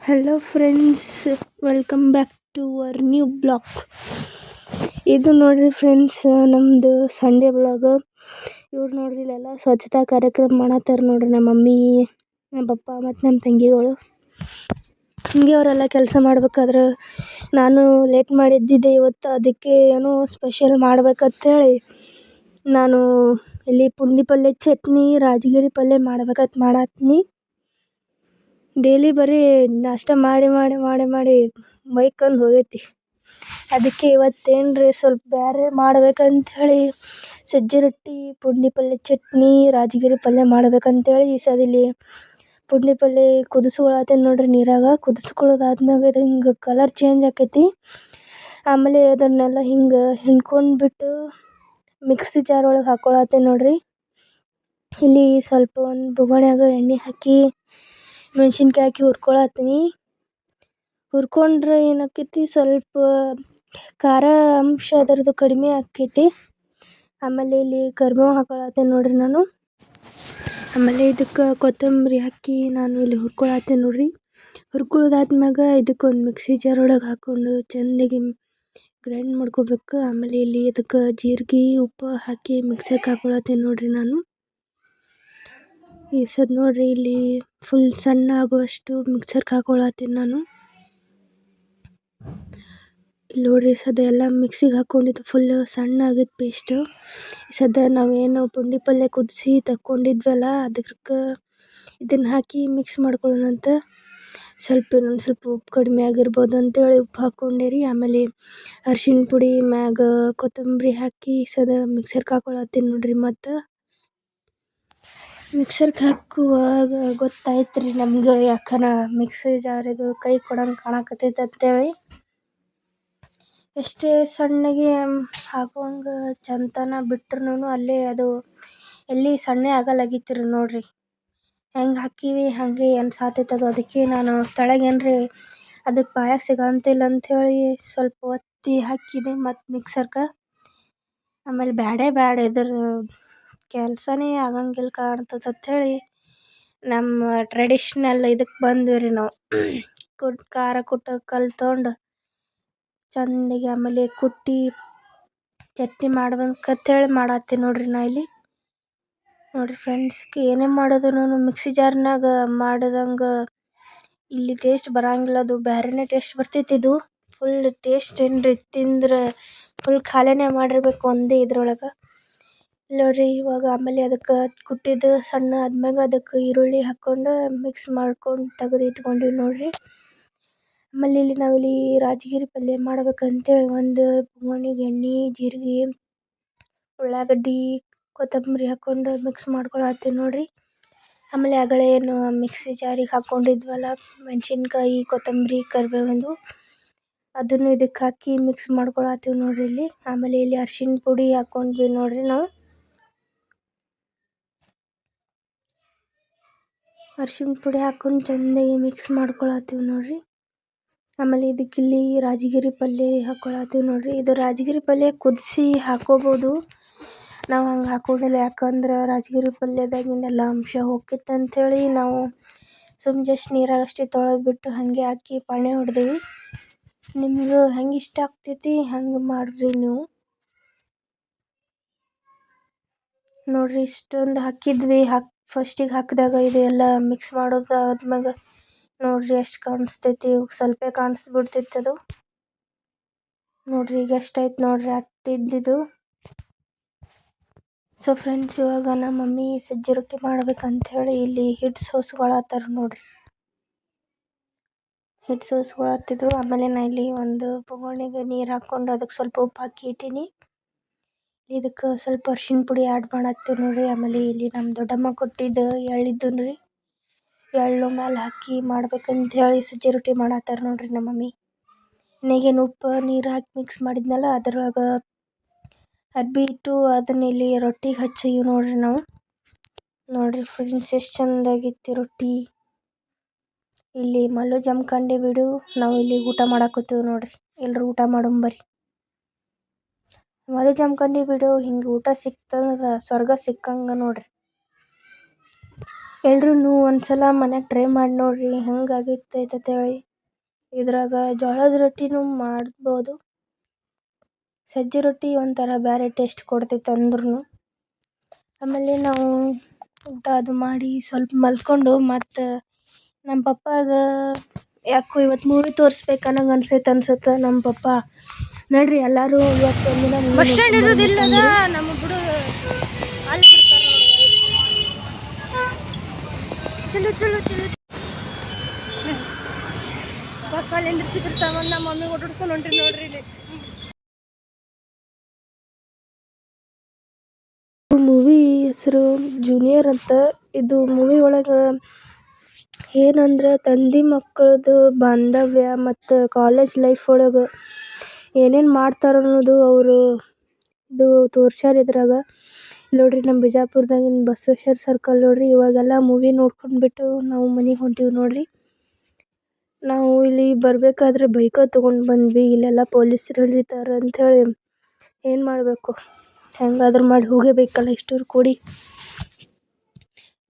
Hello friends, welcome back to our new blog. ಇದು ನೋಡ್ರಿ friends, ನಮ್ಮದು ಸಂಡೇ ಬ್ಲಾಗ್. ಇವ್ರು ನೋಡ್ರಿ ಇಲ್ಲೆಲ್ಲ ಸ್ವಚ್ಛತಾ ಕಾರ್ಯಕ್ರಮ ಮಾಡತ್ತಾರ ನೋಡ್ರಿ. ನಮ್ಮ ಮಮ್ಮಿ, ನಮ್ಮ ಪಪ್ಪ ಮತ್ತು ನಮ್ಮ ತಂಗಿಗಳು ಹಿಂಗೆ ಅವರೆಲ್ಲ ಕೆಲಸ ಮಾಡ್ಬೇಕಾದ್ರೆ ನಾನು ಲೇಟ್ ಮಾಡಿದ್ದಿದ್ದೆ ಇವತ್ತು. ಅದಕ್ಕೆ ಏನೋ ಸ್ಪೆಷಲ್ ಮಾಡ್ಬೇಕಂತೇಳಿ ನಾನು ಇಲ್ಲಿ ಪುಂಡಿ ಪಲ್ಯ, ಚಟ್ನಿ, ರಾಜಗಿರಿ ಪಲ್ಯ ಮಾಡ್ಬೇಕಂತ ಮಾಡತ್ತೀನಿ. ಡೈಲಿ ಬರೀ ನಾಷ್ಟ ಮಾಡಿ ಮಾಡಿ ಮಾಡಿ ಮಾಡಿ ಮೈಕಂದು ಹೋಗೈತಿ. ಅದಕ್ಕೆ ಇವತ್ತೇನ್ರಿ ಸ್ವಲ್ಪ ಬೇರೆ ಮಾಡ್ಬೇಕಂಥೇಳಿ ಸಜ್ಜಿ ರೊಟ್ಟಿ, ಪುಂಡಿ ಪಲ್ಯ, ಚಟ್ನಿ, ರಾಜಗಿರಿ ಪಲ್ಯ ಮಾಡ್ಬೇಕಂತೇಳಿ ಈ ಸದಿಲ್ಲಿ ಪುಂಡಿ ಪಲ್ಯ ಕುದಿಸ್ಕೊಳತ್ತೇನೆ ನೋಡ್ರಿ. ನೀರಾಗ ಕುದಿಸ್ಕೊಳ್ಳೋದಾದ್ಮ್ಯಾಗ ಇದು ಹಿಂಗೆ ಕಲರ್ ಚೇಂಜ್ ಆಕೈತಿ. ಆಮೇಲೆ ಅದನ್ನೆಲ್ಲ ಹಿಂಗೆ ಹಿಂಡ್ಕೊಂಡ್ಬಿಟ್ಟು ಮಿಕ್ಸಿ ಜಾರ್ ಒಳಗೆ ಹಾಕ್ಕೊಳತ್ತೇನೆ ನೋಡ್ರಿ. ಇಲ್ಲಿ ಸ್ವಲ್ಪ ಒಂದು ಬೊಗಣ್ಯಾಗ ಎಣ್ಣೆ ಹಾಕಿ ಮೆಣ್ಸಿನ್ಕಾಯಿ ಹಾಕಿ ಹುರ್ಕೊಳತ್ತೀನಿ. ಹುರ್ಕೊಂಡ್ರೆ ಏನಾಕೈತಿ, ಸ್ವಲ್ಪ ಖಾರ ಅಂಶ ಅದರದ್ದು ಕಡಿಮೆ ಆಕೈತಿ. ಆಮೇಲೆ ಇಲ್ಲಿ ಕರಿಬೇವು ಹಾಕೊಳತ್ತೇನೆ ನೋಡ್ರಿ ನಾನು. ಆಮೇಲೆ ಇದಕ್ಕೆ ಕೊತ್ತಂಬರಿ ಹಾಕಿ ನಾನು ಇಲ್ಲಿ ಹುರ್ಕೊಳತ್ತೇನೆ ನೋಡ್ರಿ. ಹುರ್ಕೊಳ್ಳೋದಾದ್ಮ್ಯಾಗ ಇದಕ್ಕೊಂದು ಮಿಕ್ಸಿ ಜಾರ್ ಒಳಗೆ ಹಾಕ್ಕೊಂಡು ಚೆಂದಾಗಿ ಗ್ರೈಂಡ್ ಮಾಡ್ಕೋಬೇಕು. ಆಮೇಲೆ ಇಲ್ಲಿ ಇದಕ್ಕೆ ಜೀರಿಗೆ, ಉಪ್ಪು ಹಾಕಿ ಮಿಕ್ಸರ್ಗೆ ಹಾಕೊಳತ್ತೇನೆ ನೋಡ್ರಿ ನಾನು. ಈ ಸದ್ ನೋಡ್ರಿ ಇಲ್ಲಿ ಫುಲ್ ಸಣ್ಣ ಆಗುವಷ್ಟು ಮಿಕ್ಸರ್ಗೆ ಹಾಕೊಳತ್ತೀನಿ ನಾನು. ಇಲ್ಲಿ ನೋಡ್ರಿ ಸದ ಎಲ್ಲ ಮಿಕ್ಸಿಗೆ ಹಾಕ್ಕೊಂಡಿದ್ದು ಫುಲ್ ಸಣ್ಣ ಆಗೈತೆ ಪೇಸ್ಟ್. ಸದ ನಾವೇನು ಪುಂಡಿ ಪಲ್ಯ ಕುದಿಸಿ ತಕ್ಕೊಂಡಿದ್ವಲ್ಲ, ಅದಕ್ಕೆ ಇದನ್ನು ಹಾಕಿ ಮಿಕ್ಸ್ ಮಾಡ್ಕೊಳ್ಳೋಣಂತ. ಇನ್ನೊಂದು ಸ್ವಲ್ಪ ಉಪ್ಪು ಕಡಿಮೆ ಆಗಿರ್ಬೋದು ಅಂತೇಳಿ ಉಪ್ಪು ಹಾಕ್ಕೊಂಡೇರಿ. ಆಮೇಲೆ ಅರ್ಶಿಣ ಪುಡಿ ಮ್ಯಾಗ ಕೊತ್ತಂಬರಿ ಹಾಕಿ ಸದ ಮಿಕ್ಸರ್ಗೆ ಹಾಕೊಳತ್ತೀನಿ ನೋಡ್ರಿ. ಮತ್ತು ಮಿಕ್ಸರ್ಗೆ ಹಾಕುವಾಗ ಗೊತ್ತಾಯ್ತು ರೀ ನಮ್ಗೆ, ಯಾಕನ ಮಿಕ್ಸಿ ಜಾರಿದು ಕೈ ಕೊಡಂಗೆ ಕಾಣಕತ್ತೈತೆ ಅಂತೇಳಿ. ಎಷ್ಟೇ ಸಣ್ಣಗೆ ಹಾಕುವಂಗೆ ಚಂತನ ಬಿಟ್ರು ಅಲ್ಲೇ ಅದು ಎಲ್ಲಿ ಸಣ್ಣ ಆಗಲಾಗಿತ್ತಿರಿ ನೋಡ್ರಿ. ಹೆಂಗೆ ಹಾಕೀವಿ ಹಾಗೆ ಅನ್ಸಾತೈತೆ ಅದು. ಅದಕ್ಕೆ ನಾನು ತೆಳಗೇನ್ರಿ ಅದಕ್ಕೆ ಬಾಯಾಗ ಸಿಗಂತಿಲ್ಲ ಅಂಥೇಳಿ ಸ್ವಲ್ಪ ಒತ್ತಿ ಹಾಕಿದೆ ಮತ್ತು ಮಿಕ್ಸರ್ಗೆ. ಆಮೇಲೆ ಬ್ಯಾಡ ಇದ್ರ ಕೆಲಸನೇ ಆಗಂಗಿಲ್ಲ ಕಾಣ್ತದೆ ಅಂಥೇಳಿ ನಮ್ಮ ಟ್ರೆಡಿಷ್ನಲ್ ಇದಕ್ಕೆ ಬಂದ್ವಿ ರೀ ನಾವು. ಖಾರ ಕುಟ್ಟೋ ಕಲ್ಲು ತೊಗೊಂಡು ಚಂದಾಗಿ ಆಮೇಲೆ ಕುಟ್ಟಿ ಚಟ್ನಿ ಮಾಡ್ಬೇಕಂತೇಳಿ ಮಾಡತ್ತೀನಿ ನೋಡ್ರಿ ನಾ ಇಲ್ಲಿ. ನೋಡಿರಿ ಫ್ರೆಂಡ್ಸ್, ಏನೇ ಮಾಡೋದನ್ನು ಮಿಕ್ಸಿ ಜಾರ್ನಾಗ ಮಾಡಿದಂಗೆ ಇಲ್ಲಿ ಟೇಸ್ಟ್ ಬರಂಗಿಲ್ಲ. ಅದು ಬೇರೆನೇ ಟೇಸ್ಟ್ ಬರ್ತೈತಿ. ಇದು ಫುಲ್ ಟೇಸ್ಟ್ ಏನ್ರಿ ತಿಂದ್ರೆ ಫುಲ್ ಖಾಲಿನೇ ಮಾಡಿರ್ಬೇಕು ಒಂದೇ ಇದ್ರೊಳಗೆ. ನೋಡ್ರಿ ಇವಾಗ ಆಮೇಲೆ ಅದಕ್ಕೆ ಕುಟ್ಟಿದ್ದು ಸಣ್ಣ ಆದ್ಮ್ಯಾಗ ಅದಕ್ಕೆ ಈರುಳ್ಳಿ ಹಾಕ್ಕೊಂಡು ಮಿಕ್ಸ್ ಮಾಡ್ಕೊಂಡು ತೆಗೆದು ಇಟ್ಕೊಂಡಿವಿ ನೋಡ್ರಿ. ಆಮೇಲೆ ಇಲ್ಲಿ ನಾವಿಲ್ಲಿ ರಾಜಗಿರಿ ಪಲ್ಯ ಮಾಡ್ಬೇಕಂತೇಳಿ ಒಂದು ಬೊಗಣಿಗೆ ಎಣ್ಣೆ, ಜೀರಿಗೆ, ಉಳ್ಳಾಗಡ್ಡಿ, ಕೊತ್ತಂಬರಿ ಹಾಕ್ಕೊಂಡು ಮಿಕ್ಸ್ ಮಾಡ್ಕೊಳತ್ತೀನಿ ನೋಡ್ರಿ. ಆಮೇಲೆ ಆಗಲೇ ಏನು ಮಿಕ್ಸಿ ಜಾರಿಗೆ ಹಾಕ್ಕೊಂಡಿದ್ವಲ್ಲ ಮೆಣಸಿನ್ಕಾಯಿ, ಕೊತ್ತಂಬರಿ, ಕರಿಬೇವಿಂದು, ಅದನ್ನು ಇದಕ್ಕೆ ಹಾಕಿ ಮಿಕ್ಸ್ ಮಾಡ್ಕೊಳತ್ತೀವಿ ನೋಡ್ರಿ ಇಲ್ಲಿ. ಆಮೇಲೆ ಇಲ್ಲಿ ಅರ್ಶಿಣ ಪುಡಿ ಹಾಕ್ಕೊಂಡ್ವಿ ನೋಡ್ರಿ ನಾವು. ಅರ್ಶಿಣ ಪುಡಿ ಹಾಕ್ಕೊಂಡು ಚೆಂದಾಗಿ ಮಿಕ್ಸ್ ಮಾಡ್ಕೊಳತ್ತೀವಿ ನೋಡ್ರಿ. ಆಮೇಲೆ ಇದಕ್ಕಿಲ್ಲಿ ರಾಜಗಿರಿ ಪಲ್ಯ ಹಾಕ್ಕೊಳತ್ತೀವಿ ನೋಡ್ರಿ. ಇದು ರಾಜಗಿರಿ ಪಲ್ಯ ಕುದಿಸಿ ಹಾಕ್ಕೋಬೋದು, ನಾವು ಹಂಗೆ ಹಾಕ್ಕೊಂಡಿಲ್ಲ. ಯಾಕಂದ್ರೆ ರಾಜಗಿರಿ ಪಲ್ಯದಾಗಿಂದೆಲ್ಲ ಅಂಶ ಹೋಗ್ತೈತೆ ಅಂಥೇಳಿ ನಾವು ಜಸ್ಟ್ ನೀರಾಗ ಅಷ್ಟೇ ತೊಳೆದ್ಬಿಟ್ಟು ಹಾಗೆ ಹಾಕಿ ಪಾಣಿ ಹೊಡೆದೀವಿ. ನಿಮ್ಗೆ ಹೆಂಗೆ ಇಷ್ಟ ಆಗ್ತೈತಿ ಹಂಗೆ ಮಾಡಿರಿ ನೀವು. ನೋಡ್ರಿ ಇಷ್ಟೊಂದು ಹಾಕಿದ್ವಿ. ಫಸ್ಟಿಗೆ ಹಾಕಿದಾಗ ಇದೆಲ್ಲ ಮಿಕ್ಸ್ ಮಾಡೋದು ಆದ್ಮ್ಯಾಗ ನೋಡ್ರಿ ಎಷ್ಟು ಕಾಣಿಸ್ತೈತಿ. ಸ್ವಲ್ಪ ಕಾಣಿಸ್ಬಿಡ್ತೈತಿ ಅದು. ನೋಡ್ರಿ ಈಗ ಎಷ್ಟಾಯ್ತು ನೋಡ್ರಿ ಅಟ್ಟಿದ್ದಿದ್ದು. ಸೊ ಫ್ರೆಂಡ್ಸ್, ಇವಾಗ ನಮ್ಮ ಮಮ್ಮಿ ಸಜ್ಜಿ ರೊಟ್ಟಿ ಮಾಡ್ಬೇಕಂಥೇಳಿ ಇಲ್ಲಿ ಹಿಟ್ಟು ಸೋಸ್ಕೊಳತ್ತಾರ ನೋಡ್ರಿ. ಹಿಟ್ಟು ಸೋಸ್ಕೊಳತ್ತಿದ್ರು. ಆಮೇಲೆ ನಾ ಇಲ್ಲಿ ಒಂದು ಬೊಗಣಿಗೆ ನೀರು ಹಾಕ್ಕೊಂಡು ಅದಕ್ಕೆ ಸ್ವಲ್ಪ ಉಪ್ಪು ಹಾಕಿ ಇಟ್ಟೀನಿ. ಇದಕ್ಕೆ ಸ್ವಲ್ಪ ಅರ್ಶಿಣ ಪುಡಿ ಆ್ಯಡ್ ಮಾಡತ್ತೀವಿ ನೋಡ್ರಿ. ಆಮೇಲೆ ಇಲ್ಲಿ ನಮ್ಮ ದೊಡ್ಡಮ್ಮ ಕೊಟ್ಟಿದ್ದು ಎಳ್ಳಿದ್ದು ರೀ, ಎಳ್ಳು ಮೇಲೆ ಹಾಕಿ ಮಾಡ್ಬೇಕಂಥೇಳಿ ಸಜ್ಜಿ ರೊಟ್ಟಿ ಮಾಡತ್ತಾರ ನೋಡ್ರಿ ನಮ್ಮ ಮಮ್ಮಿ. ಇನ್ನೇನು ಉಪ್ಪು ನೀರು ಹಾಕಿ ಮಿಕ್ಸ್ ಮಾಡಿದ್ನಲ್ಲ ಅದ್ರೊಳಗೆ ಅರ್ಬಿ ಇಟ್ಟು ಅದನ್ನ ಇಲ್ಲಿ ರೊಟ್ಟಿಗೆ ಹಚ್ಚೀವಿ ನೋಡ್ರಿ ನಾವು. ನೋಡ್ರಿ ಫ್ರೆಂಡ್ಸ್, ಎಷ್ಟು ಚಂದಾಗಿತ್ತು ರೊಟ್ಟಿ. ಇಲ್ಲಿ ಮಲ್ಲು ಜಮ್ಕಂಡಿ ಬಿಡು, ನಾವು ಇಲ್ಲಿ ಊಟ ಮಾಡಾಕತ್ತೀವಿ ನೋಡ್ರಿ. ಎಲ್ಲರೂ ಊಟ ಮಾಡೋಂಬರ್ರಿ. ಮಲ್ಲು ಜಮ್ಕಂಡಿ ಬಿಡು, ಹಿಂಗೆ ಊಟ ಸಿಕ್ತಂದ್ರೆ ಸ್ವರ್ಗ ಸಿಕ್ಕಂಗೆ ನೋಡ್ರಿ. ಎಲ್ರೂ ಒಂದ್ಸಲ ಮನ್ಯಾಗ ಟ್ರೈ ಮಾಡಿ ನೋಡ್ರಿ ಹೆಂಗಾಗಿರ್ತೈತೆ ಹೇಳಿ. ಇದ್ರಾಗ ಜೋಳದ ರೊಟ್ಟಿನೂ ಮಾಡ್ಬೋದು. ಸಜ್ಜಿ ರೊಟ್ಟಿ ಒಂಥರ ಬೇರೆ ಟೇಸ್ಟ್ ಕೊಡ್ತೈತೆ ಅಂದ್ರೂ. ಆಮೇಲೆ ನಾವು ಊಟ ಅದು ಮಾಡಿ ಸ್ವಲ್ಪ ಮಲ್ಕೊಂಡು ಮತ್ತು ನಮ್ಮ ಪಪ್ಪಾಗ ಯಾಕೋ ಇವತ್ತು ಮೂವಿ ತೋರಿಸ್ಬೇಕು ಅನ್ನಂಗೆ ಅನ್ಸುತ್ತೆ. ನಮ್ಮ ಪಪ್ಪ ನೋಡ್ರಿ ಎಲ್ಲರೂ ಇವತ್ತು ಒಂದಿನ ಬಸ್ ಸ್ಟ್ಯಾಂಡ್ ಇರೋದಿಲ್ಲ ನಮ್ಮ ಬಿಡು ಅಲ್ಲಿ ಬಿಡ್ತಾರೆ ಚಲೋ ಚಲೋ ಚಲೋ ಬಸ್ ಅಲ್ಲಿ ನಿಂದಿರ್ಸಿರ್ತಾವ. ನಮ್ಮ ಮಮ್ಮಿ ಓಡಾಡ್ಕೊಂಡು ಹೊಂಟ್ರಿ ನೋಡ್ರಿ ಇಲ್ಲಿ. ಮೂವಿ ಹೆಸರು ಜೂನಿಯರ್ ಅಂತ. ಇದು ಮೂವಿ ಒಳಗೆ ಏನಂದ್ರೆ ತಂದೆ ಮಕ್ಕಳದು ಬಾಂಧವ್ಯ ಮತ್ತು ಕಾಲೇಜ್ ಲೈಫ್ ಒಳಗೆ ಏನೇನು ಮಾಡ್ತಾರೆ ಅನ್ನೋದು ಅವರು ಇದು ತೋರ್ಸ್ಯಾರ ಇದ್ರಾಗ. ನೋಡ್ರಿ ನಮ್ಮ ಬಿಜಾಪುರದಾಗಿನ ಬಸವೇಶ್ವರ ಸರ್ಕಲ್ ನೋಡ್ರಿ. ಇವಾಗೆಲ್ಲ ಮೂವಿ ನೋಡ್ಕೊಂಡ್ಬಿಟ್ಟು ನಾವು ಮನೆಗೆ ಹೊಂಟೀವಿ ನೋಡ್ರಿ. ನಾವು ಇಲ್ಲಿ ಬರಬೇಕಾದ್ರೆ ಬೈಕ ತೊಗೊಂಡು ಬಂದ್ವಿ. ಇಲ್ಲೆಲ್ಲ ಪೊಲೀಸರು ಹಿಡಿತಾರೆ ಅಂಥೇಳಿ ಏನು ಮಾಡಬೇಕು, ಹೆಂಗಾದ್ರೂ ಮಾಡಿ ಹೋಗಬೇಕಲ್ಲ ಇಷ್ಟೂರು ಕೂಡಿ.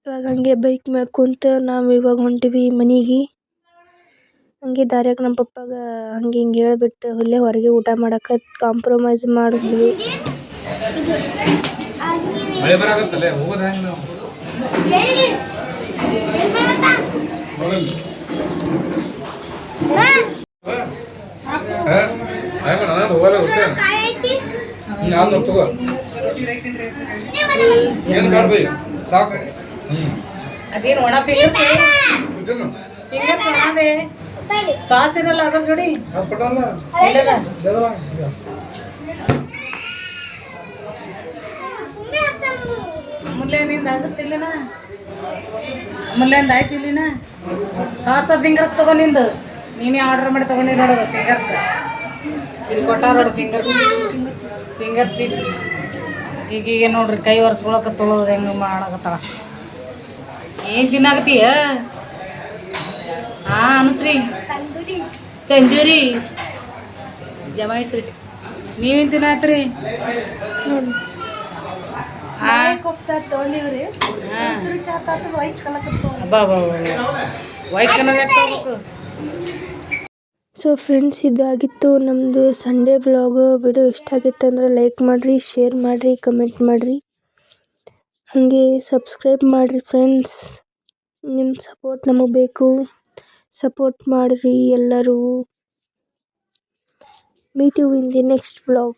ಇವಾಗ ಹಂಗೆ ಬೈಕ್ ಮ್ಯಾಗ ಕುಂತು ನಾವು ಇವಾಗ ಹೊಂಟಿವಿ ಮನೆಗೆ. ಹಂಗೆ ದಾರ್ಯಾಗ ನಮ್ಮ ಪಪ್ಪಾಗ ಹಂಗೆ ಹಿಂಗೆ ಹೇಳ್ಬಿಟ್ಟು ಇಲ್ಲೇ ಹೊರಗೆ ಊಟ ಮಾಡಕ್ಕೆ ಕಾಂಪ್ರಮೈಸ್ ಮಾಡಿದ್ವಿ. ಅದೇನು ಒಣ ಫಿಂಗರ್ಸ್ ಒಣದೆ ಸಾಸ್ ಇರಲ್ಲ ಅದ್ರ ಜೋಡಿ ಅಮೂಲ್ಯನಿಂದ ಆಗುತ್ತಿಲ್ಲನ, ಅಮೂಲ್ಯಂದ ಆಯ್ತು ಇಲ್ಲಿನ. ಸಾಸ ಫಿಂಗರ್ಸ್ ತಗೋ ನಿಂದು, ನೀನೇ ಆರ್ಡರ್ ಮಾಡಿ ತಗೊಂಡಿ ನೋಡೋದು ಫಿಂಗರ್ಸ್. ಇಲ್ಲಿ ಕೊಟ್ಟಾರ ನೋಡು ಫಿಂಗರ್ ಚಿಪ್ಸ್. ಈಗೀಗ ನೋಡ್ರಿ ಕೈ ಒರೆಸ್ಕೊಳಕ್ಕೆ ತೊಳೋದು ಹೆಂಗೆ ಮಾಡಕತ್ತಾಳ. ಏನು ತಿನ್ನಾಕತ್ತೀಯ? ಹಾಂ ಅನುಶ್ರೀ ತಂದೂರಿ ಜಮಾಯಿಸ್ರಿ. ನೀವೇನು ತಿನ್ನಾತ್ರಿ? ವೈಟ್ ಕಲರ್ ತಗೋಬೇಕು. ಸೊ ಫ್ರೆಂಡ್ಸ್, ಇದಾಗಿತ್ತು ನಮ್ಮದು ಸಂಡೇ ವ್ಲಾಗ್. ವಿಡಿಯೋ ಇಷ್ಟ ಆಗಿತ್ತು ಅಂದರೆ ಲೈಕ್ ಮಾಡಿರಿ, ಶೇರ್ ಮಾಡಿರಿ, ಕಮೆಂಟ್ ಮಾಡಿರಿ, ಹಾಗೆ ಸಬ್ಸ್ಕ್ರೈಬ್ ಮಾಡಿರಿ ಫ್ರೆಂಡ್ಸ್. ನಿಮ್ಮ ಸಪೋರ್ಟ್ ನಮಗೆ ಬೇಕು. ಸಪೋರ್ಟ್ ಮಾಡಿರಿ ಎಲ್ಲರೂ. Meet you in the next vlog.